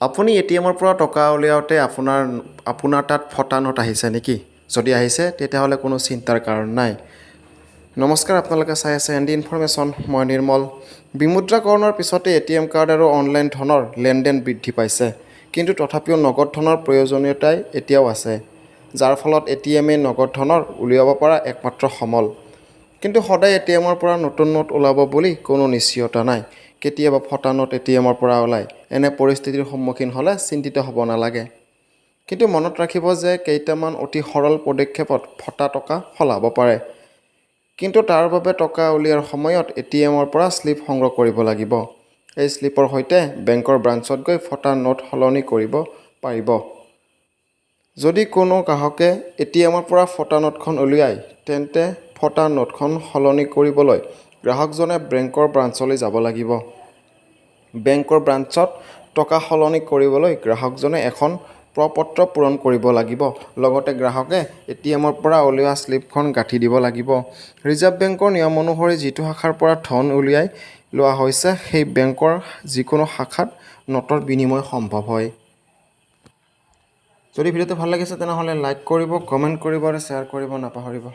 আপুনি এটিএমৰ পৰা টকা উলিয়াওঁতে আপোনাৰ তাত ফটা নোট আহিছে নেকি? যদি আহিছে তেতিয়াহ'লে কোনো চিন্তাৰ কাৰণ নাই। নমস্কাৰ, আপোনালোকে চাই আছে এনডি ইনফৰমেশ্যন। মই নিৰ্মল। বিমুদ্ৰাকৰণৰ পিছতে এটিএম কাৰ্ড আৰু অনলাইন ধনৰ লেনদেন বৃদ্ধি পাইছে। কিন্তু তথাপিও নগদ ধনৰ প্ৰয়োজনীয়তাই এতিয়াও আছে, যাৰ ফলত এটিএমে নগদ ধনৰ উলিয়াব পৰা একমাত্ৰ সমল। কিন্তু সদায় এটিএমৰ পৰা নতুন নোট ওলাব বুলি কোনো নিশ্চয়তা নাই। কেতিয়াবা ফটা নোট এটিএমৰ পৰা ওলায়। এনে পৰিস্থিতিৰ সন্মুখীন হ'লে চিন্তিত হ'ব নালাগে। কিন্তু মনত ৰাখিব যে কেইটামান অতি সৰল পদক্ষেপত ফটা টকা সলাব পাৰে। কিন্তু তাৰ বাবে টকা উলিওৱাৰ সময়ত এটিএমৰ পৰা স্লিপ সংগ্ৰহ কৰিব লাগিব। এই স্লিপৰ সৈতে বেংকৰ ব্ৰাঞ্চত গৈ ফটা নোট সলনি কৰিব পাৰিব। যদি কোনো গ্ৰাহকে এটিএমৰ পৰা ফটা নোটখন উলিয়ায়, তেন্তে ফটা নোটখন সলনি কৰিবলৈ গ্ৰাহকজনে বেংকৰ ব্ৰাঞ্চলৈ যাব লাগিব। বেংকৰ ব্ৰাঞ্চত টকা সলনি কৰিবলৈ গ্ৰাহকজনে এখন প্ৰ-পত্ৰ পূৰণ কৰিব লাগিব। লগতে গ্ৰাহকে এটিএমৰ পৰা উলিওৱা স্লিপখন গাঁঠি দিব লাগিব। ৰিজাৰ্ভ বেংকৰ নিয়ম অনুসৰি যিটো শাখাৰ পৰা ধন উলিয়াই লোৱা হৈছে, সেই বেংকৰ যিকোনো শাখাত নোটৰ বিনিময় সম্ভৱ হয়। যদি ভিডিঅ'টো ভাল লাগিছে তেনেহ'লে লাইক কৰিব, কমেণ্ট কৰিব আৰু শ্বেয়াৰ কৰিব নাপাহৰিব।